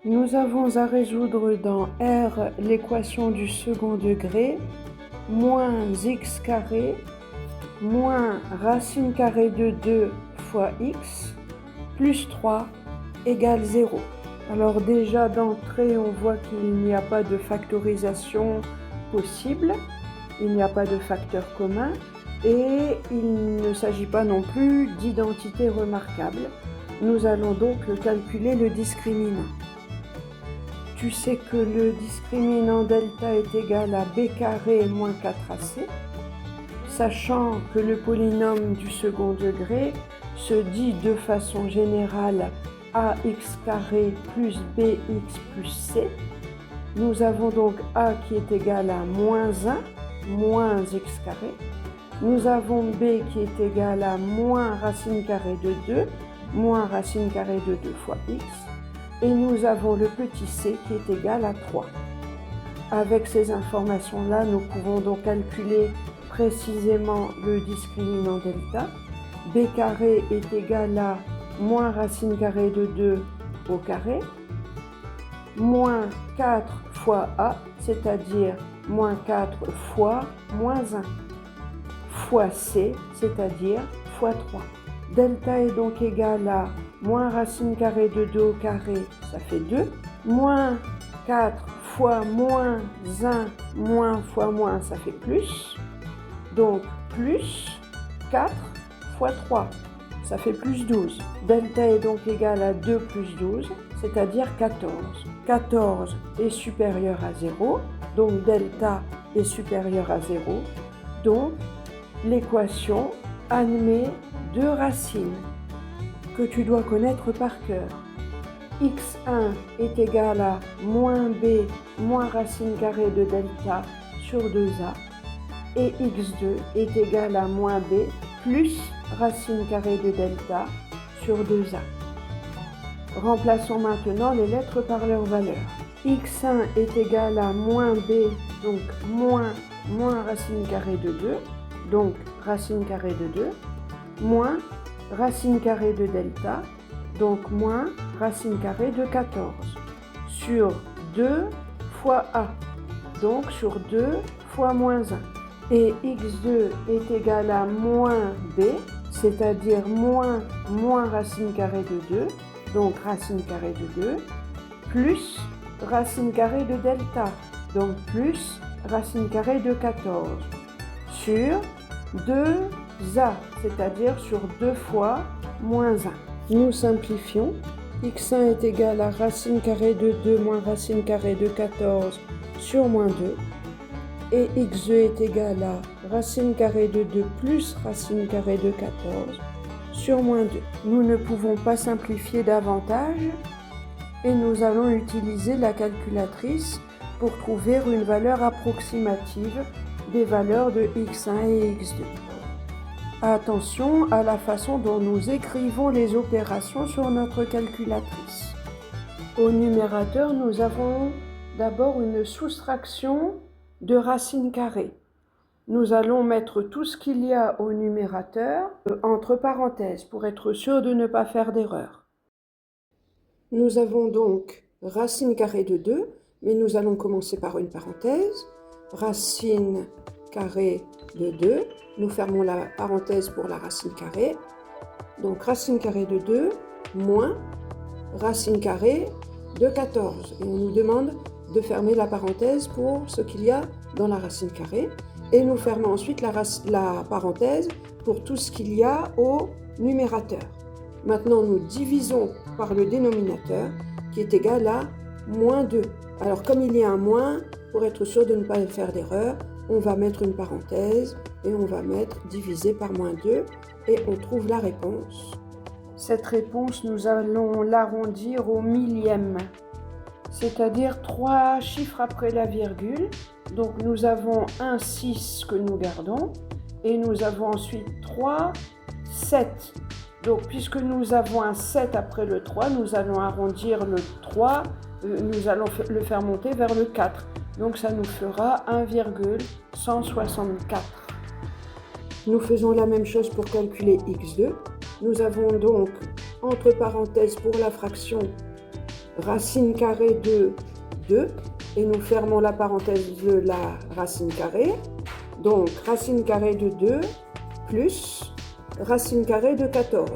Nous avons à résoudre dans R l'équation du second degré, moins x carré, moins racine carrée de 2 fois x, plus 3 égale 0. Alors déjà d'entrée, on voit qu'il n'y a pas de factorisation possible, il n'y a pas de facteur commun, et il ne s'agit pas non plus d'identité remarquable. Nous allons donc calculer le discriminant. Tu sais que le discriminant delta est égal à b carré moins 4ac, sachant que le polynôme du second degré se dit de façon générale ax carré plus bx plus c. Nous avons donc a qui est égal à moins 1 moins x carré. Nous avons b qui est égal à moins racine carrée de 2 moins racine carrée de 2 fois x. Et nous avons le petit c qui est égal à 3. Avec ces informations-là, nous pouvons donc calculer précisément le discriminant delta. B carré est égal à moins racine carrée de 2 au carré, moins 4 fois a, c'est-à-dire moins 4 fois moins 1, fois c, c'est-à-dire fois 3. Delta est donc égal à moins racine carrée de 2 au carré, ça fait 2, moins 4 fois moins 1, moins fois moins, ça fait plus, donc plus 4 fois 3, ça fait plus 12. Delta est donc égal à 2 plus 12, c'est-à-dire 14. 14 est supérieur à 0, donc delta est supérieur à 0, donc l'équation admet deux racines que tu dois connaître par cœur. x1 est égal à moins b moins racine carrée de delta sur 2a et x2 est égal à moins b plus racine carrée de delta sur 2a. Remplaçons maintenant les lettres par leurs valeurs. x1 est égal à moins b, donc moins racine carrée de 2, donc racine carrée de 2, moins racine carrée de delta, donc moins racine carrée de 14, sur 2 fois a, donc sur 2 fois moins 1. Et x2 est égal à moins b, c'est-à-dire moins racine carrée de 2, donc racine carrée de 2, plus racine carrée de delta, donc plus racine carrée de 14, sur 2a, c'est-à-dire sur 2 fois moins 1. Nous simplifions. x1 est égal à racine carrée de 2 moins racine carrée de 14 sur moins 2. Et x2 est égal à racine carrée de 2 plus racine carrée de 14 sur moins 2. Nous ne pouvons pas simplifier davantage et nous allons utiliser la calculatrice pour trouver une valeur approximative des valeurs de x1 et x2. Attention à la façon dont nous écrivons les opérations sur notre calculatrice. Au numérateur, nous avons d'abord une soustraction de racine carrée. Nous allons mettre tout ce qu'il y a au numérateur entre parenthèses pour être sûr de ne pas faire d'erreur. Nous avons donc racine carrée de 2, mais nous allons commencer par une parenthèse. Racine carrée de 2, nous fermons la parenthèse pour la racine carrée. Donc racine carrée de 2 moins racine carrée de 14. Et on nous demande de fermer la parenthèse pour ce qu'il y a dans la racine carrée. Et nous fermons ensuite la parenthèse pour tout ce qu'il y a au numérateur. Maintenant, nous divisons par le dénominateur qui est égal à moins 2. Alors, comme il y a un moins, pour être sûr de ne pas faire d'erreur, on va mettre une parenthèse et on va mettre divisé par moins 2 et on trouve la réponse. Cette réponse, nous allons l'arrondir au millième, c'est-à-dire 3 chiffres après la virgule. Donc nous avons un 6 que nous gardons et nous avons ensuite 3, 7. Donc puisque nous avons un 7 après le 3, nous allons arrondir le 3, nous allons le faire monter vers le 4. Donc ça nous fera 1,164. Nous faisons la même chose pour calculer x2. Nous avons donc entre parenthèses pour la fraction racine carrée de 2, et nous fermons la parenthèse de la racine carrée. Donc, racine carrée de 2 plus racine carrée de 14.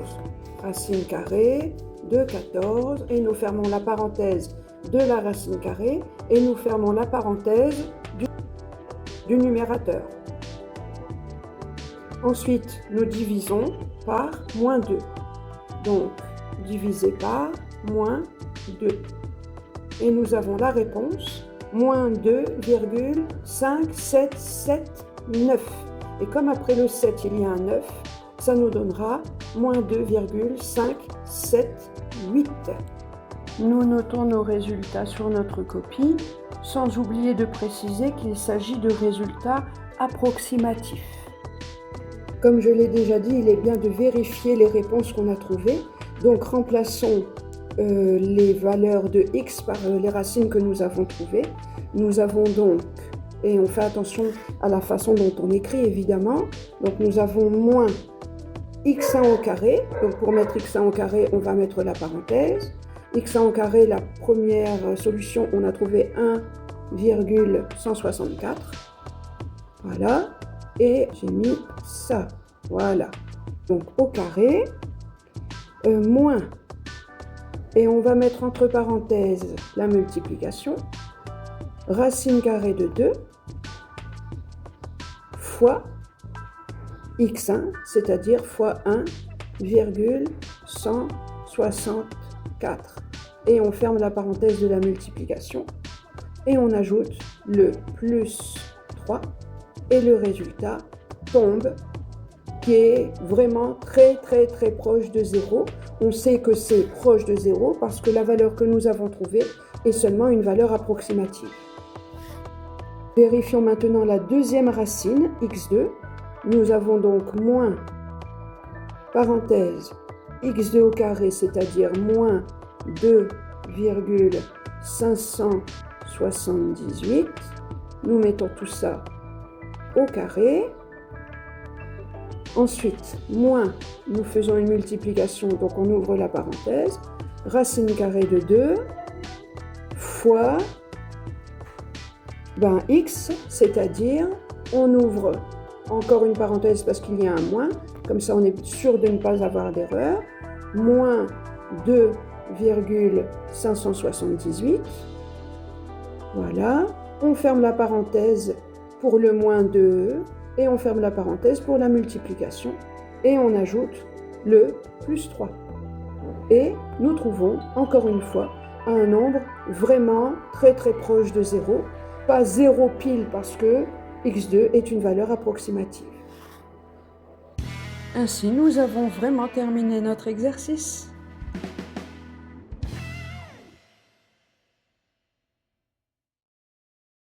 Racine carrée de 14, et nous fermons la parenthèse de la racine carrée, et nous fermons la parenthèse du numérateur. Ensuite, nous divisons par moins 2. Donc, divisé par moins 2. Et nous avons la réponse, moins 2,5779. Et comme après le 7, il y a un 9, ça nous donnera moins 2,578. Nous notons nos résultats sur notre copie, sans oublier de préciser qu'il s'agit de résultats approximatifs. Comme je l'ai déjà dit, il est bien de vérifier les réponses qu'on a trouvées. Donc, remplaçons les valeurs de x par les racines que nous avons trouvées. Nous avons donc, et on fait attention à la façon dont on écrit évidemment, donc nous avons moins x1 au carré. Donc, pour mettre x1 au carré, on va mettre la parenthèse. x1 au carré, la première solution, on a trouvé 1,164. Voilà. Et j'ai mis ça. Voilà. Donc, au carré, moins. Et on va mettre entre parenthèses la multiplication. Racine carrée de 2 fois x1, c'est-à-dire fois 1,164. Et on ferme la parenthèse de la multiplication. Et on ajoute le plus 3. Et le résultat tombe, qui est vraiment très proche de 0. On sait que c'est proche de 0 parce que la valeur que nous avons trouvée est seulement une valeur approximative. Vérifions maintenant la deuxième racine, x2. Nous avons donc moins, parenthèse, x2 au carré, c'est-à-dire moins 2,578. Nous mettons tout ça au carré. Ensuite, moins, nous faisons une multiplication, donc on ouvre la parenthèse, racine carrée de 2 fois x, c'est-à-dire, on ouvre encore une parenthèse parce qu'il y a un moins, comme ça on est sûr de ne pas avoir d'erreur, moins 2,578. Voilà, on ferme la parenthèse pour le moins 2, et on ferme la parenthèse pour la multiplication, et on ajoute le plus 3. Et nous trouvons, encore une fois, un nombre vraiment très proche de 0, pas 0 pile parce que x2 est une valeur approximative. Ainsi, nous avons vraiment terminé notre exercice.